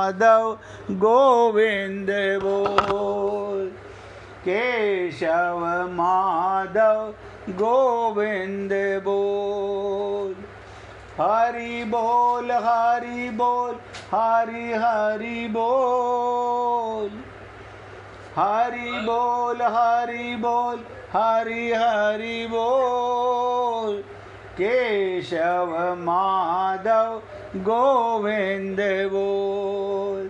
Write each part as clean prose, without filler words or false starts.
माधव गोविंद बोल, केशव माधव गोविंद बोल। हरि बोल हरि बोल हरि हरि बोल, हरि बोल हरि बोल हरि हरि बोल, केशव माधव गोविंद बोल,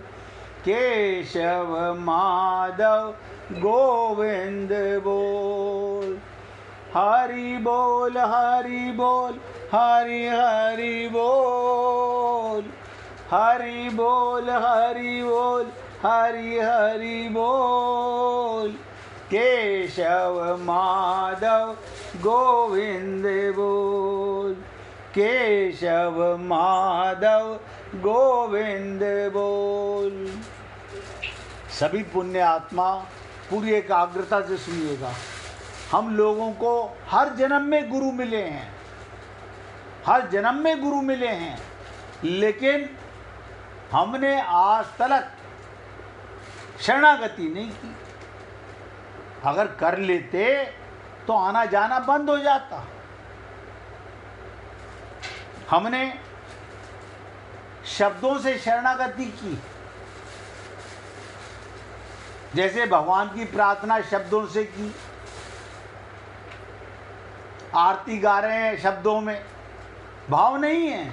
केशव माधव गोविंद बोल। हरि बोल हरि बोल हरि हरि बोल, हरि बोल हरि बोल हरि हरि बोल, केशव माधव गोविंद बोल, केशव माधव गोविंद बोल। सभी पुण्य आत्मा पूरी एकाग्रता से सुनिएगा। हम लोगों को हर जन्म में गुरु मिले हैं, हर जन्म में गुरु मिले हैं, लेकिन हमने आज तक शरणागति नहीं की। अगर कर लेते तो आना जाना बंद हो जाता। हमने शब्दों से शरणागति की, जैसे भगवान की प्रार्थना शब्दों से की, आरती गा रहे हैं शब्दों में, भाव नहीं है,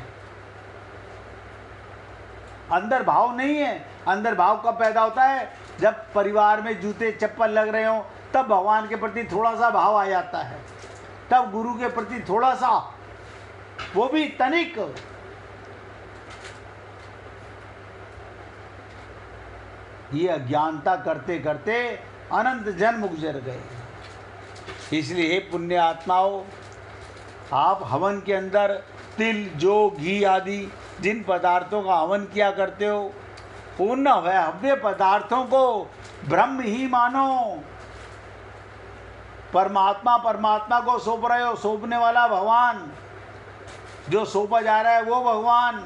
अंदर भाव नहीं है। अंदर भाव कब पैदा होता है? जब परिवार में जूते चप्पल लग रहे हो, तब भगवान के प्रति थोड़ा सा भाव आ जाता है, तब गुरु के प्रति थोड़ा सा, वो भी तनिक। ये अज्ञानता करते करते अनंत जन्म गुजर गए। इसलिए हे पुण्य आत्माओं, आप हवन के अंदर तिल, जौ, घी आदि जिन पदार्थों का हवन किया करते हो, उन हव्य पदार्थों को ब्रह्म ही मानो। परमात्मा परमात्मा को सौंप रहे हो, सौंपने वाला भगवान, जो सौंपा जा रहा है वो भगवान,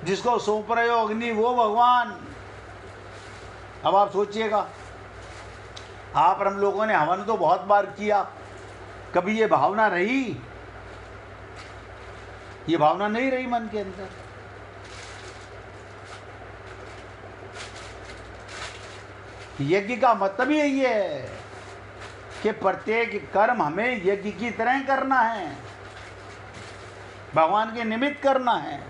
जिसको सौंप रहे हो अग्नि वो भगवान। अब आप सोचिएगा, आप और हम लोगों ने हवन तो बहुत बार किया, कभी ये भावना रही? ये भावना नहीं रही मन के अंदर। यज्ञ का मतलब ही यही है कि प्रत्येक कर्म हमें यज्ञ की तरह करना है, भगवान के निमित्त करना है।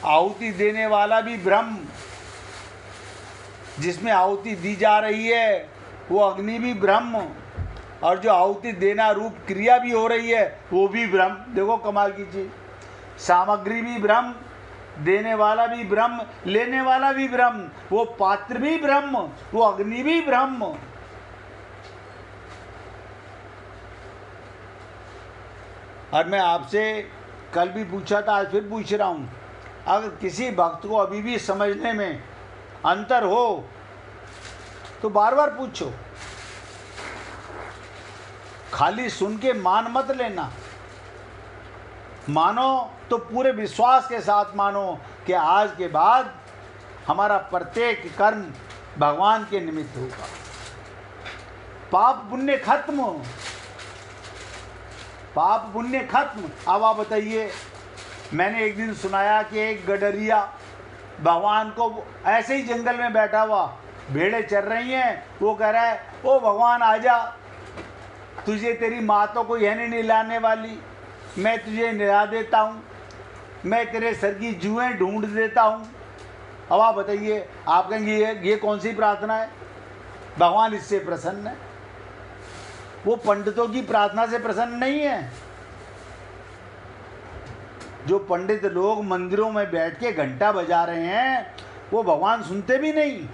आहुति देने वाला भी ब्रह्म, जिसमें आहुति दी जा रही है वो अग्नि भी ब्रह्म, और जो आहुति देना रूप क्रिया भी हो रही है वो भी ब्रह्म। देखो कमाल की चीज, सामग्री भी ब्रह्म, देने वाला भी ब्रह्म, लेने वाला भी ब्रह्म, वो पात्र भी ब्रह्म, वो अग्नि भी ब्रह्म। और मैं आपसे कल भी पूछा था, आज फिर पूछ रहा हूं, अगर किसी भक्त को अभी भी समझने में अंतर हो तो बार बार पूछो, खाली सुन के मान मत लेना। मानो तो पूरे विश्वास के साथ मानो कि आज के बाद हमारा प्रत्येक कर्म भगवान के निमित्त होगा। पाप पुण्य खत्म, पाप पुण्य खत्म। अब आप बताइए, मैंने एक दिन सुनाया कि एक गडरिया भगवान को ऐसे ही जंगल में बैठा हुआ, भेड़ें चर रही हैं, वो कह रहा है ओ भगवान आजा, तुझे तेरी माँ तो कोई है नहीं निलाने वाली, मैं तुझे निला देता हूँ, मैं तेरे सर की जुएं ढूंढ देता हूँ। अब आप बताइए, आप कहेंगे ये कौन सी प्रार्थना है? भगवान इससे प्रसन्न है, वो पंडितों की प्रार्थना से प्रसन्न नहीं है। जो पंडित लोग मंदिरों में बैठ के घंटा बजा रहे हैं वो भगवान सुनते भी नहीं।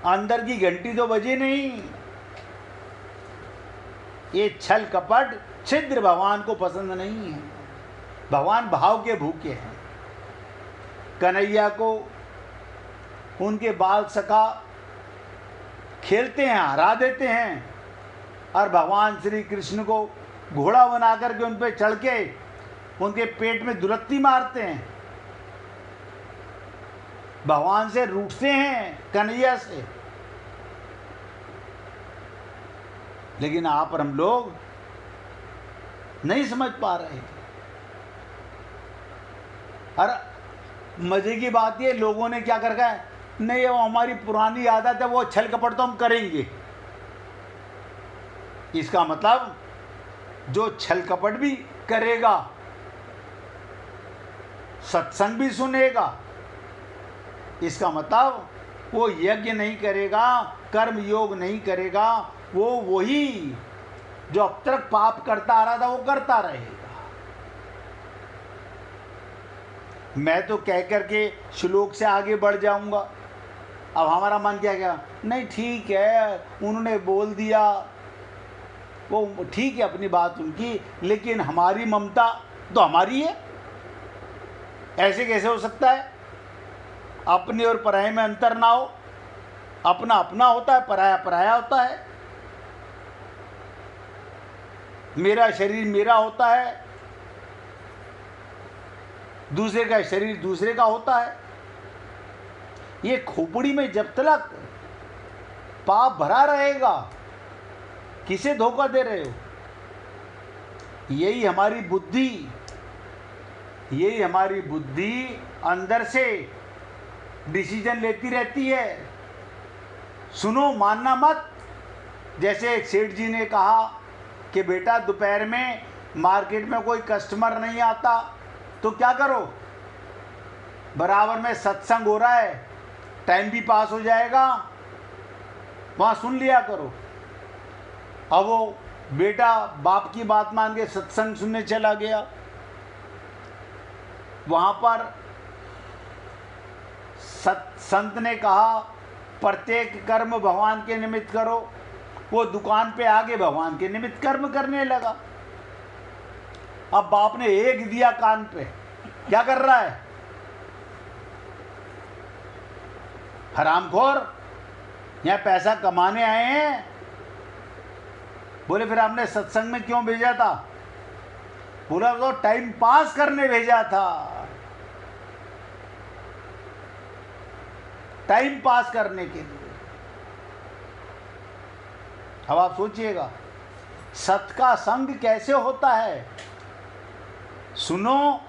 अंदर की घंटी तो बजी नहीं। ये छल कपट छिद्र भगवान को पसंद नहीं है। भगवान भाव के भूखे हैं। कन्हैया को उनके बाल सखा खेलते हैं, हरा देते हैं, और भगवान श्री कृष्ण को घोड़ा बना करके उन पे चढ़ के उनके पेट में दुलत्ती मारते हैं, भगवान से रूठते हैं, कन्हैया से। लेकिन आप और हम लोग नहीं समझ पा रहे। और मजे की बात ये, लोगों ने क्या कर रखा है, नहीं वो हमारी पुरानी आदत है, वो छल कपट तो हम करेंगे। इसका मतलब जो छल कपट भी करेगा, सत्संग भी सुनेगा, इसका मतलब वो यज्ञ नहीं करेगा, कर्म योग नहीं करेगा, वो वही जो अब तक पाप करता आ रहा था वो करता रहेगा। मैं तो कह करके श्लोक से आगे बढ़ जाऊंगा। अब हमारा मन क्या क्या, नहीं ठीक है उन्होंने बोल दिया, वो ठीक है अपनी बात उनकी, लेकिन हमारी ममता तो हमारी है। ऐसे कैसे हो सकता है? अपने और पराये में अंतर ना हो। अपना अपना होता है, पराया पराया होता है। मेरा शरीर मेरा होता है, दूसरे का शरीर दूसरे का होता है। ये खोपड़ी में जब तक पाप भरा रहेगा, किसे धोखा दे रहे हो? यही हमारी बुद्धि अंदर से डिसीजन लेती रहती है। सुनो, मानना मत। जैसे एक सेठ जी ने कहा कि बेटा दोपहर में मार्केट में कोई कस्टमर नहीं आता तो क्या करो, बराबर में सत्संग हो रहा है, टाइम भी पास हो जाएगा, वहाँ सुन लिया करो। अब वो बेटा बाप की बात मान के सत्संग सुनने चला गया। वहाँ पर संत ने कहा प्रत्येक कर्म भगवान के निमित्त करो। वो दुकान पे आगे भगवान के निमित्त कर्म करने लगा। अब बाप ने एक दिया कान पे, क्या कर रहा है? हरामखोर, यहाँ पैसा कमाने आए हैं। बोले फिर आपने सत्संग में क्यों भेजा था? बोला तो टाइम पास करने भेजा था, टाइम पास करने के लिए। अब आप सोचिएगा सत का संग कैसे होता है। सुनो,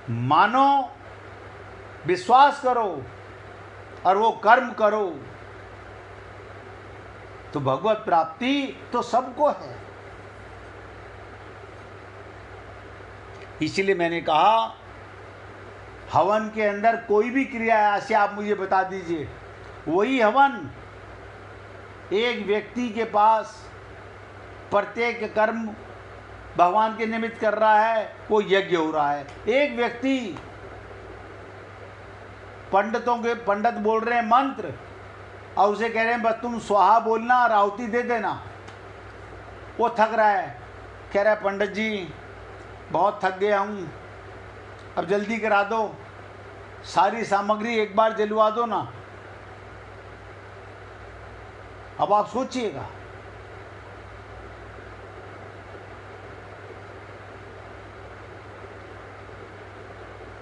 मानो, विश्वास करो और वो कर्म करो तो भगवत प्राप्ति तो सबको है। इसलिए मैंने कहा हवन के अंदर कोई भी क्रिया है, ऐसे आप मुझे बता दीजिए, वही हवन एक व्यक्ति के पास प्रत्येक कर्म भगवान के निमित्त कर रहा है, वो यज्ञ हो रहा है। एक व्यक्ति पंडित बोल रहे हैं मंत्र और उसे कह रहे हैं बस तुम स्वाहा बोलना और आहुति दे देना, वो थक रहा है, कह रहा है पंडित जी बहुत थक गया हूँ, अब जल्दी करा दो, सारी सामग्री एक बार जलवा दो ना। अब आप सोचिएगा,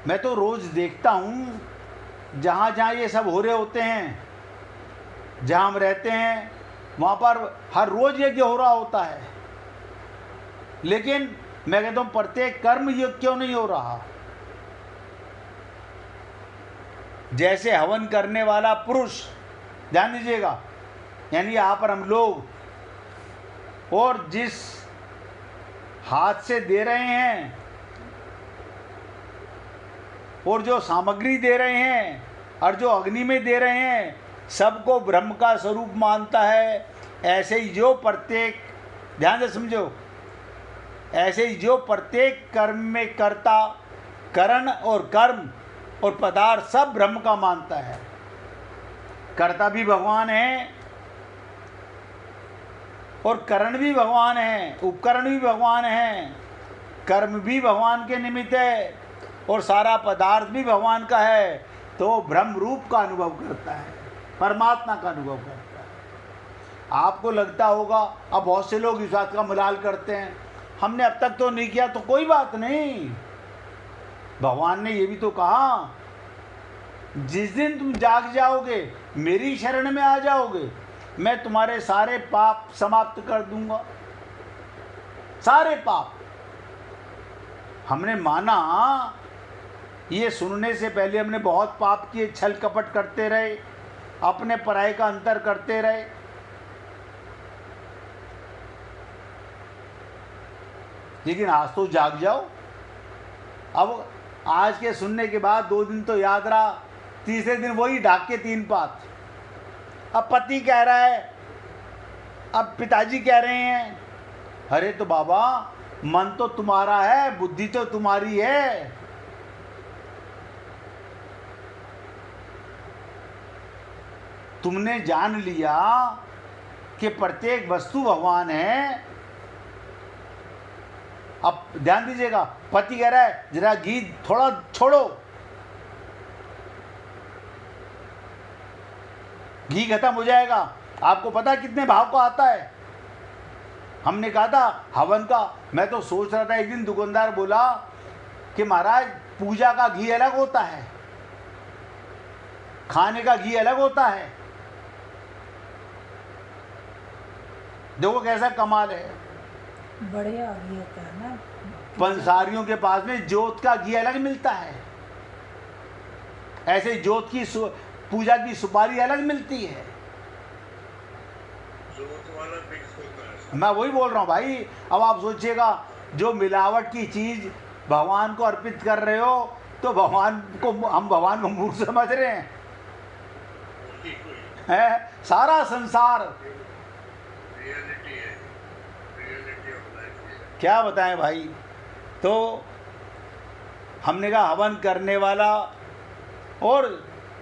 मैं तो रोज देखता हूँ जहाँ जहाँ ये सब हो रहे होते हैं, जहाँ हम रहते हैं वहाँ पर हर रोज यज्ञ हो रहा होता है, लेकिन मैं कहता हूँ प्रत्येक कर्म यज्ञ क्यों नहीं हो रहा? जैसे हवन करने वाला पुरुष, ध्यान दीजिएगा, यानी यहाँ पर हम लोग, और जिस हाथ से दे रहे हैं और जो सामग्री दे रहे हैं और जो अग्नि में दे रहे हैं, सबको ब्रह्म का स्वरूप मानता है। ऐसे ही जो प्रत्येक, ध्यान से समझो, ऐसे ही जो प्रत्येक कर्म में कर्ता, करण और कर्म और पदार्थ सब ब्रह्म का मानता है। कर्ता भी भगवान है और करण भी भगवान है, उपकरण भी भगवान है, कर्म भी भगवान के निमित्त है और सारा पदार्थ भी भगवान का है। तो ब्रह्म रूप का अनुभव करता है, परमात्मा का अनुभव करता है। आपको लगता होगा, अब बहुत से लोग इस बात का मलाल करते हैं, हमने अब तक तो नहीं किया, तो कोई बात नहीं। भगवान ने ये भी तो कहा, जिस दिन तुम जाग जाओगे, मेरी शरण में आ जाओगे, मैं तुम्हारे सारे पाप समाप्त कर दूंगा, सारे पाप। हमने माना, ये सुनने से पहले हमने बहुत पाप किए, छल कपट करते रहे, अपने पराये का अंतर करते रहे। लेकिन आज तो जाग जाओ। अब आज के सुनने के बाद 2 दिन तो याद रहा, तीसरे दिन वही ढाक के 3 पात। अब पति कह रहा है, अब पिताजी कह रहे हैं, अरे तो बाबा मन तो तुम्हारा है, बुद्धि तो तुम्हारी है। तुमने जान लिया कि प्रत्येक वस्तु भगवान है। अब ध्यान दीजिएगा, पति कह रहा है जरा घी थोड़ा छोड़ो, घी खत्म हो जाएगा। आपको पता है कितने भाव का आता है? हमने कहा था हवन का, मैं तो सोच रहा था, एक दिन दुकानदार बोला कि महाराज पूजा का घी अलग होता है, खाने का घी अलग होता है। देखो कैसा कमाल है, बढ़िया घी होता है ना। पंसारियों के पास में जोत का घी अलग मिलता है, ऐसे जोत की पूजा की सुपारी अलग मिलती है। जोत वाला फिक्स होता है। मैं वही बोल रहा हूँ भाई। अब आप सोचिएगा, जो मिलावट की चीज भगवान को अर्पित कर रहे हो, तो भगवान को, हम भगवान को मूर्ख समझ रहे हैं। है सारा संसार, रियलिटी है, रियलिटी ऑफ लाइफ। क्या बताएं भाई। तो हमने कहा हवन करने वाला और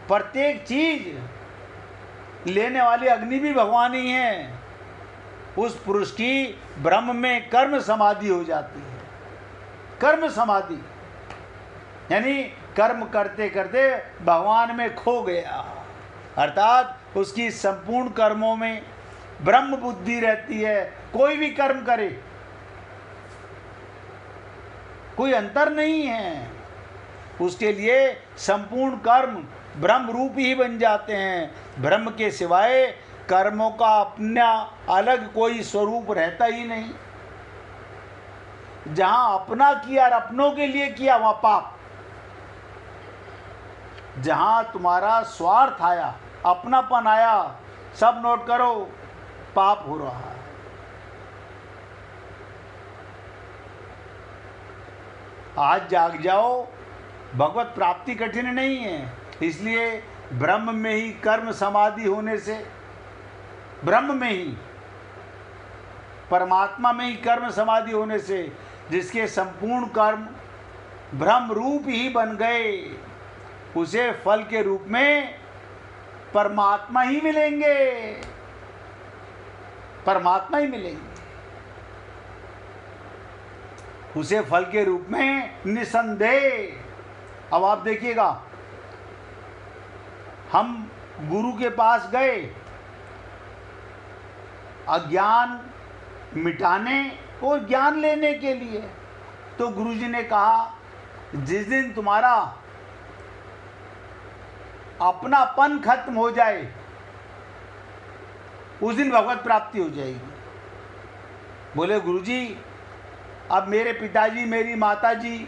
प्रत्येक चीज लेने वाली अग्नि भी भगवान ही है। उस पुरुष की ब्रह्म में कर्म समाधि हो जाती है। कर्म समाधि यानी कर्म करते करते भगवान में खो गया, अर्थात उसकी संपूर्ण कर्मों में ब्रह्म बुद्धि रहती है। कोई भी कर्म करे, कोई अंतर नहीं है, उसके लिए संपूर्ण कर्म ब्रह्म रूप ही बन जाते हैं। ब्रह्म के सिवाय कर्मों का अपना अलग कोई स्वरूप रहता ही नहीं। जहां अपना किया और अपनों के लिए किया वहां पाप। जहां तुम्हारा स्वार्थ आया, अपनापन आया, सब नोट करो, पाप हो रहा है। आज जाग जाओ। भगवत प्राप्ति कठिन नहीं है, इसलिए ब्रह्म में ही कर्म समाधि होने से, ब्रह्म में ही, परमात्मा में ही कर्म समाधि होने से, जिसके संपूर्ण कर्म ब्रह्म रूप ही बन गए, उसे फल के रूप में परमात्मा ही मिलेंगे, परमात्मा ही मिलेंगे उसे फल के रूप में, निसंदेह। अब आप देखिएगा, हम गुरु के पास गए अज्ञान मिटाने और ज्ञान लेने के लिए, तो गुरुजी ने कहा जिस दिन तुम्हारा अपनापन खत्म हो जाए, उस दिन भगवत प्राप्ति हो जाएगी। बोले गुरुजी, अब मेरे पिताजी, मेरी माताजी,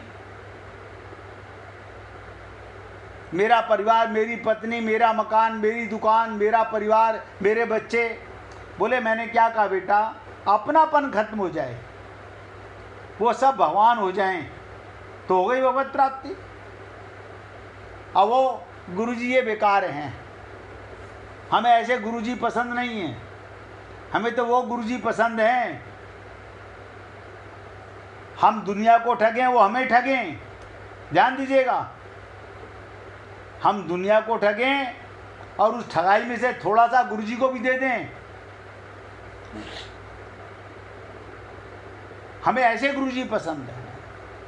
मेरा परिवार, मेरी पत्नी, मेरा मकान, मेरी दुकान, मेरा परिवार, मेरे बच्चे। बोले मैंने क्या कहा बेटा, अपनापन खत्म हो जाए, वो सब भगवान हो जाएं, तो हो गई भगवत प्राप्ति। अब वो गुरुजी ये बेकार हैं, हमें ऐसे गुरुजी पसंद नहीं हैं, हमें तो वो गुरुजी पसंद हैं। हम दुनिया को ठगें, वो हमें ठगें। ध्यान दीजिएगा, हम दुनिया को ठगें और उस ठगाई में से थोड़ा सा गुरुजी को भी दे दें। हमें ऐसे गुरुजी पसंद है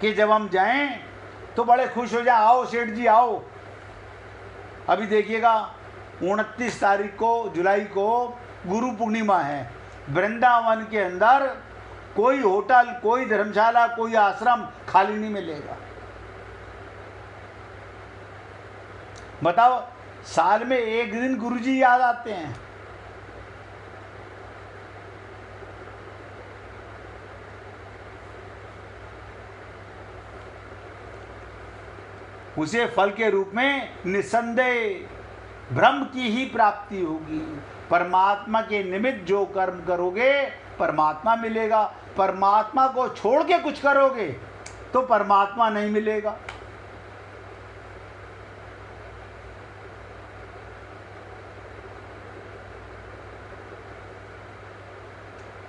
कि जब हम जाएं तो बड़े खुश हो जाए, आओ सेठ जी आओ। अभी देखिएगा 29 तारीख को, जुलाई को गुरु पूर्णिमा है। वृंदावन के अंदर कोई होटल, कोई धर्मशाला, कोई आश्रम खाली नहीं मिलेगा। बताओ, साल में एक दिन गुरुजी याद आते हैं। उसे फल के रूप में निसंदेह ब्रह्म की ही प्राप्ति होगी। परमात्मा के निमित्त जो कर्म करोगे परमात्मा मिलेगा। परमात्मा को छोड़ के कुछ करोगे तो परमात्मा नहीं मिलेगा।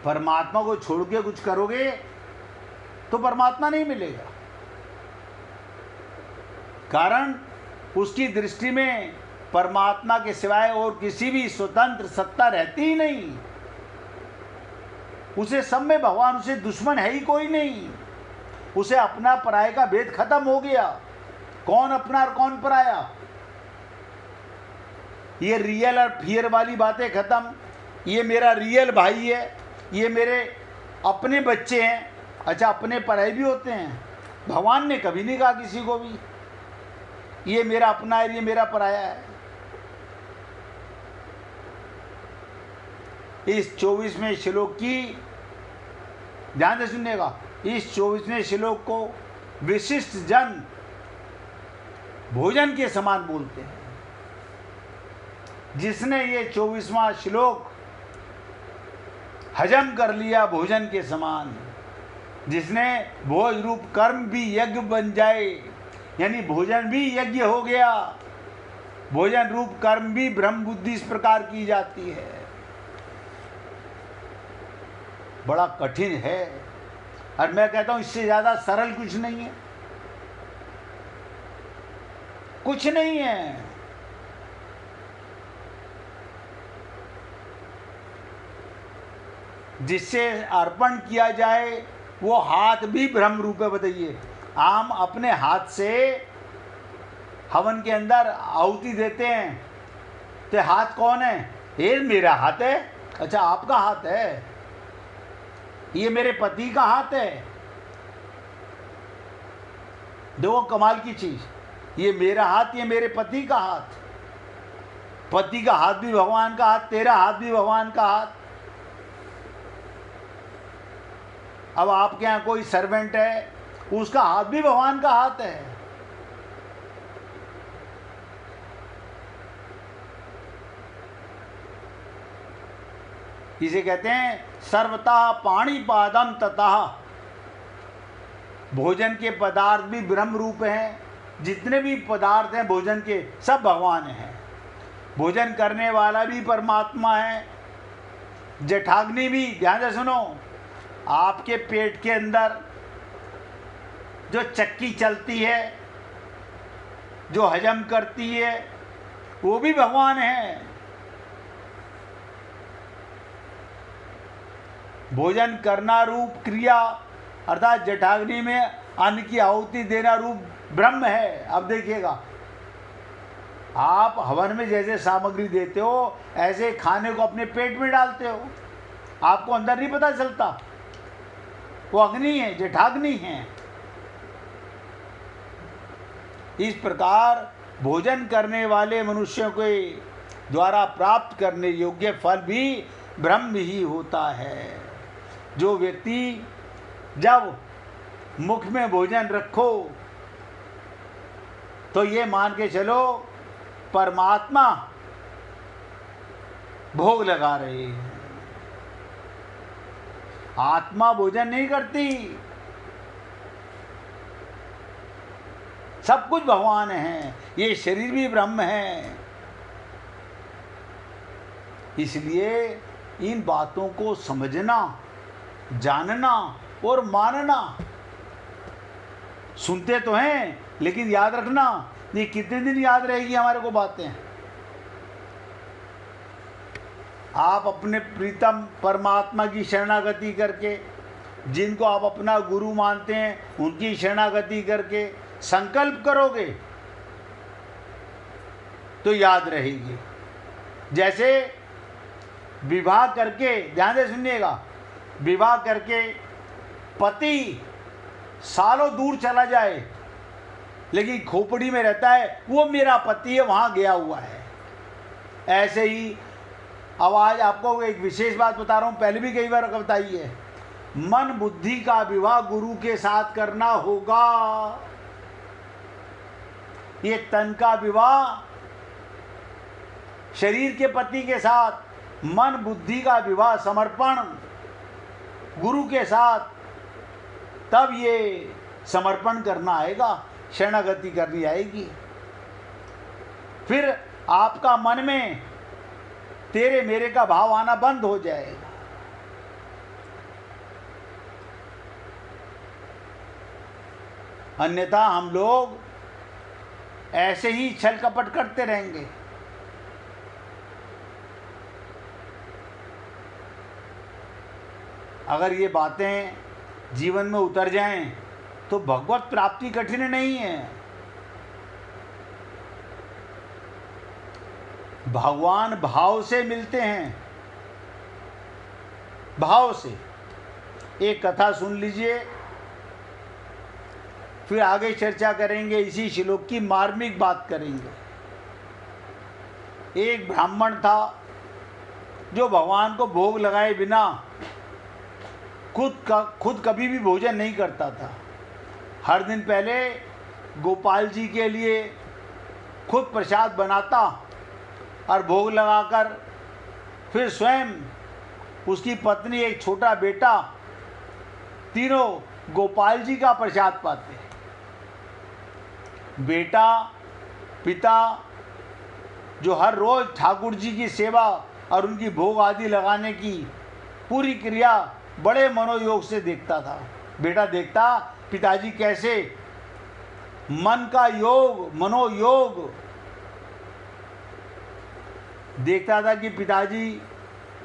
परमात्मा को छोड़ के कुछ करोगे तो परमात्मा नहीं मिलेगा। कारण उसकी दृष्टि में परमात्मा के सिवाय और किसी भी स्वतंत्र सत्ता रहती ही नहीं। उसे सब में भगवान, उसे दुश्मन है ही कोई नहीं। उसे अपना पराये का भेद खत्म हो गया। कौन अपना और कौन पराया, ये रियल और फियर वाली बातें खत्म। ये मेरा रियल भाई है, ये मेरे अपने बच्चे हैं। अच्छा, अपने पराये भी होते हैं? भगवान ने कभी नहीं कहा किसी को भी ये मेरा अपना है, ये मेरा पराया है। इस 24वें श्लोक की ध्यान से सुनिएगा। इस 24वें श्लोक को विशिष्ट जन भोजन के समान बोलते हैं। जिसने ये 24वां श्लोक हजम कर लिया भोजन के समान, जिसने भोज रूप कर्म भी यज्ञ बन जाए, यानी भोजन भी यज्ञ हो गया। भोजन रूप कर्म भी ब्रह्म बुद्धि इस प्रकार की जाती है। बड़ा कठिन है, और मैं कहता हूं इससे ज्यादा सरल कुछ नहीं है, कुछ नहीं है। जिससे अर्पण किया जाए वो हाथ भी ब्रह्म रूप है। बताइए, हम अपने हाथ से हवन के अंदर आहुति देते हैं, तो हाथ कौन है? ये मेरा हाथ है। अच्छा, आपका हाथ है? ये मेरे पति का हाथ है। देखो कमाल की चीज, ये मेरा हाथ, ये मेरे पति का हाथ। पति का हाथ भी भगवान का हाथ, तेरा हाथ भी भगवान का हाथ। अब आपके यहाँ कोई सर्वेंट है, उसका हाथ भी भगवान का हाथ है। इसे कहते हैं सर्वतः पाणिपादम ततः। भोजन के पदार्थ भी ब्रह्म रूप हैं। जितने भी पदार्थ हैं भोजन के, सब भगवान हैं। भोजन करने वाला भी परमात्मा है। जठाग्नि भी, ध्यान से सुनो, आपके पेट के अंदर जो चक्की चलती है, जो हजम करती है, वो भी भगवान है। भोजन करना रूप क्रिया अर्थात जठाग्नि में अन्न की आहुति देना रूप ब्रह्म है। अब देखिएगा, आप हवन में जैसे सामग्री देते हो, ऐसे खाने को अपने पेट में डालते हो, आपको अंदर नहीं पता चलता। वो अग्नि है, जठाग्नि है। इस प्रकार भोजन करने वाले मनुष्यों के द्वारा प्राप्त करने योग्य फल भी ब्रह्म ही होता है। जो व्यक्ति जब मुख में भोजन रखो तो ये मान के चलो परमात्मा भोग लगा रहे हैं। आत्मा भोजन नहीं करती। सब कुछ भगवान है, ये शरीर भी ब्रह्म है। इसलिए इन बातों को समझना, जानना और मानना। सुनते तो हैं, लेकिन याद रखना, ये कितने दिन याद रहेगी हमारे को बातें। आप अपने प्रीतम परमात्मा की शरणागति करके, जिनको आप अपना गुरु मानते हैं उनकी शरणागति करके संकल्प करोगे तो याद रहेगी। जैसे विवाह करके, ध्यान से सुनिएगा, विवाह करके पति सालों दूर चला जाए लेकिन खोपड़ी में रहता है वो मेरा पति है, वहाँ गया हुआ है। ऐसे ही अब आज आपको एक विशेष बात बता रहा हूँ, पहले भी कई बार बताई है, मन बुद्धि का विवाह गुरु के साथ करना होगा। ये तन का विवाह शरीर के पति के साथ, मन बुद्धि का विवाह समर्पण गुरु के साथ, तब ये समर्पण करना आएगा, शरणागति करनी आएगी। फिर आपका मन में तेरे मेरे का भाव आना बंद हो जाएगा। अन्यथा हम लोग ऐसे ही छल कपट करते रहेंगे। अगर ये बातें जीवन में उतर जाएं तो भगवत प्राप्ति कठिन नहीं है। भगवान भाव से मिलते हैं, भाव से। एक कथा सुन लीजिए, फिर आगे चर्चा करेंगे, इसी श्लोक की मार्मिक बात करेंगे। एक ब्राह्मण था जो भगवान को भोग लगाए बिना खुद कभी भी भोजन नहीं करता था। हर दिन पहले गोपाल जी के लिए खुद प्रसाद बनाता और भोग लगाकर फिर स्वयं, उसकी पत्नी, एक छोटा बेटा, तीनों गोपाल जी का प्रसाद पाते। बेटा, पिता जो हर रोज ठाकुर जी की सेवा और उनकी भोग आदि लगाने की पूरी क्रिया बड़े मनोयोग से देखता था। बेटा देखता पिताजी कैसे मन का योग, मनोयोग देखता था कि पिताजी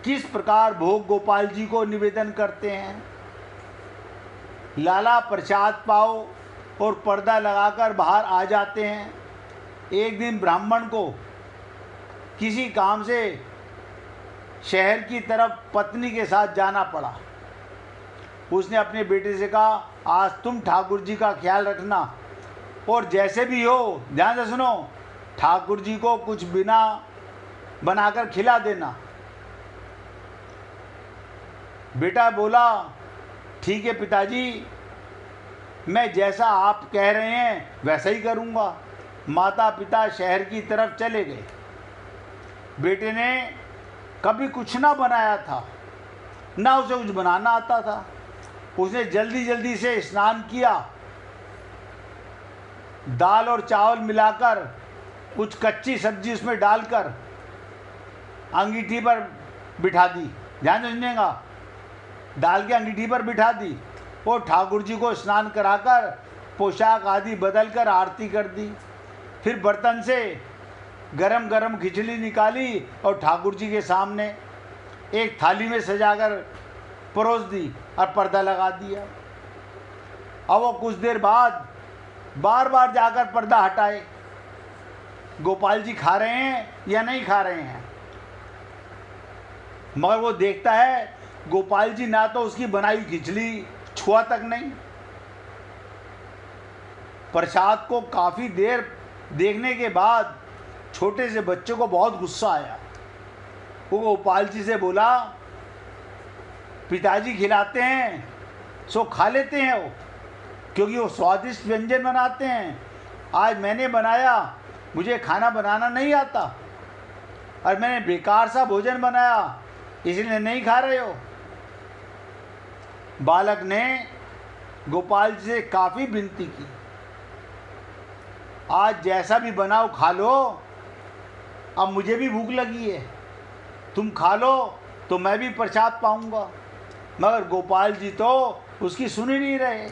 किस प्रकार भोग गोपाल जी को निवेदन करते हैं। लाला प्रसाद पाओ और पर्दा लगाकर बाहर आ जाते हैं। एक दिन ब्राह्मण को किसी काम से शहर की तरफ पत्नी के साथ जाना पड़ा। उसने अपने बेटे से कहा, आज तुम ठाकुर जी का ख्याल रखना और जैसे भी हो, ध्यान से सुनो, ठाकुर जी को कुछ बिना बनाकर खिला देना। बेटा बोला, ठीक है पिताजी, मैं जैसा आप कह रहे हैं वैसा ही करूँगा। माता पिता शहर की तरफ चले गए। बेटे ने कभी कुछ ना बनाया था, ना उसे कुछ बनाना आता था। उसने जल्दी जल्दी से स्नान किया, दाल और चावल मिलाकर कुछ कच्ची सब्जी उसमें डालकर अंगीठी पर बिठा दी। ध्यान से सुनिएगा, डाल के अंगीठी पर बिठा दी और ठाकुर जी को स्नान कराकर पोशाक आदि बदलकर आरती कर दी। फिर बर्तन से गरम गरम खिचड़ी निकाली और ठाकुर जी के सामने एक थाली में सजाकर परोस दी और पर्दा लगा दिया। अब वो कुछ देर बाद बार बार जाकर पर्दा हटाए, गोपाल जी खा रहे हैं या नहीं खा रहे हैं। मगर वो देखता है गोपाल जी ना तो उसकी बनाई खिचड़ी छुआ तक नहीं। प्रसाद को काफ़ी देर देखने के बाद छोटे से बच्चे को बहुत गुस्सा आया। वो गोपाल जी से बोला, पिताजी खिलाते हैं सो खा लेते हैं वो, क्योंकि वो स्वादिष्ट व्यंजन बनाते हैं। आज मैंने बनाया, मुझे खाना बनाना नहीं आता और मैंने बेकार सा भोजन बनाया, इसलिए नहीं खा रहे हो। बालक ने गोपाल जी से काफ़ी विनती की, आज जैसा भी बनाओ खा लो, अब मुझे भी भूख लगी है, तुम खा लो तो मैं भी प्रसाद पाऊंगा। मगर गोपाल जी तो उसकी सुन ही नहीं रहे।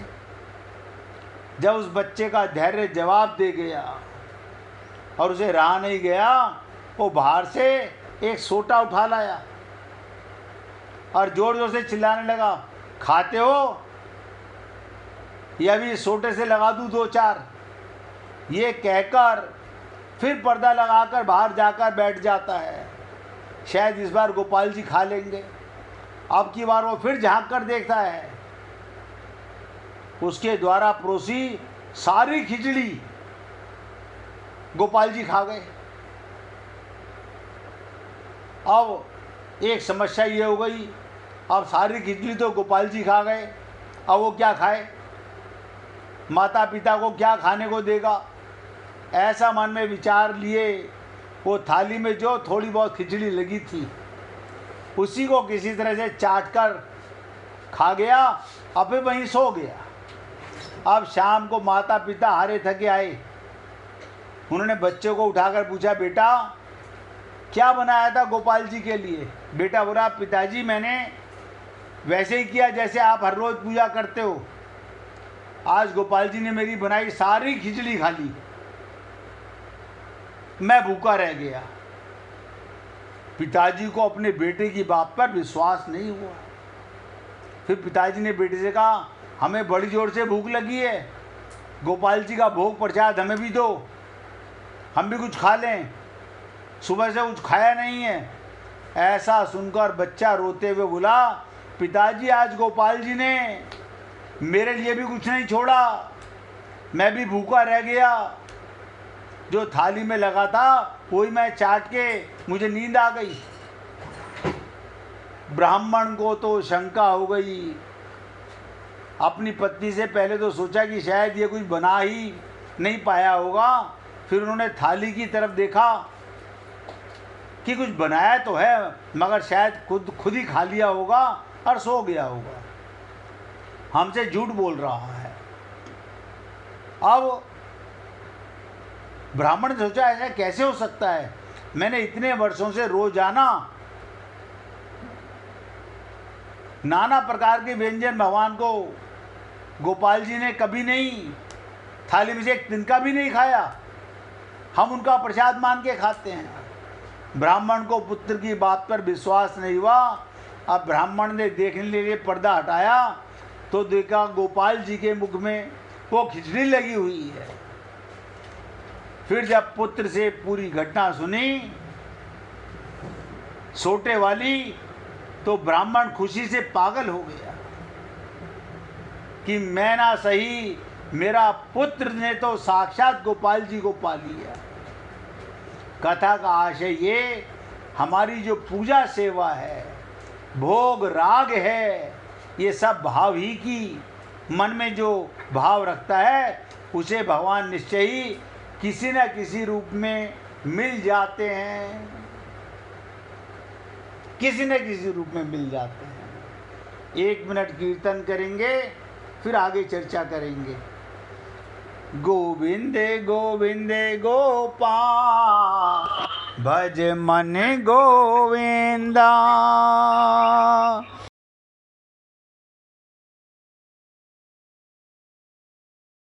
जब उस बच्चे का धैर्य जवाब दे गया और उसे रहा नहीं गया, वो बाहर से एक सोटा उठा लाया और जोर जोर से चिल्लाने लगा, खाते हो या भी सोटे से लगा दूँ दो चार। ये कहकर फिर पर्दा लगाकर बाहर जाकर बैठ जाता है। शायद इस बार गोपाल जी खा लेंगे। अब की बार वो फिर झांक कर देखता है, उसके द्वारा परोसी सारी खिचड़ी गोपाल जी खा गए। अब एक समस्या ये हो गई, अब सारी खिचड़ी तो गोपाल जी खा गए, अब वो क्या खाए, माता पिता को क्या खाने को देगा। ऐसा मन में विचार लिए वो थाली में जो थोड़ी बहुत खिचड़ी लगी थी उसी को किसी तरह से चाट कर खा गया, अब वहीं सो गया। अब शाम को माता पिता हारे थके आए, उन्होंने बच्चे को उठाकर पूछा, बेटा क्या बनाया था गोपाल जी के लिए। बेटा बोला, पिताजी मैंने वैसे ही किया जैसे आप हर रोज पूजा करते हो, आज गोपाल जी ने मेरी बनाई सारी खिचड़ी खा ली, मैं भूखा रह गया। पिताजी को अपने बेटे की बात पर विश्वास नहीं हुआ। फिर पिताजी ने बेटे से कहा, हमें बड़ी जोर से भूख लगी है, गोपाल जी का भोग प्रसाद हमें भी दो, हम भी कुछ खा लें, सुबह से कुछ खाया नहीं है। ऐसा सुनकर बच्चा रोते हुए बोला, पिताजी आज गोपाल जी ने मेरे लिए भी कुछ नहीं छोड़ा, मैं भी भूखा रह गया, जो थाली में लगा था वही मैं चाट के मुझे नींद आ गई। ब्राह्मण को तो शंका हो गई, अपनी पत्नी से पहले तो सोचा कि शायद ये कुछ बना ही नहीं पाया होगा, फिर उन्होंने थाली की तरफ देखा कि कुछ बनाया तो है मगर शायद खुद ही खा लिया होगा और सो गया होगा, हमसे झूठ बोल रहा है। अब ब्राह्मण ने सोचा ऐसा कैसे हो सकता है, मैंने इतने वर्षों से रोजाना नाना प्रकार के व्यंजन भगवान को गोपाल जी ने कभी नहीं थाली में से एक तिनका भी नहीं खाया, हम उनका प्रसाद मान के खाते हैं। ब्राह्मण को पुत्र की बात पर विश्वास नहीं हुआ। अब ब्राह्मण ने देखने के लिए पर्दा हटाया तो देखा गोपाल जी के मुख में वो खिचड़ी लगी हुई है। फिर जब पुत्र से पूरी घटना सुनी सोटे वाली, तो ब्राह्मण खुशी से पागल हो गया कि मैं ना सही, मेरा पुत्र ने तो साक्षात गोपाल जी को पा लिया। कथा का आशय ये, हमारी जो पूजा सेवा है, भोग राग है, ये सब भाव ही की, मन में जो भाव रखता है उसे भगवान निश्चय ही किसी न किसी रूप में मिल जाते हैं, किसी न किसी रूप में मिल जाते हैं। 1 मिनट कीर्तन करेंगे फिर आगे चर्चा करेंगे। गोविंदे गोविंदे गोपाल भज मन गोविंदा।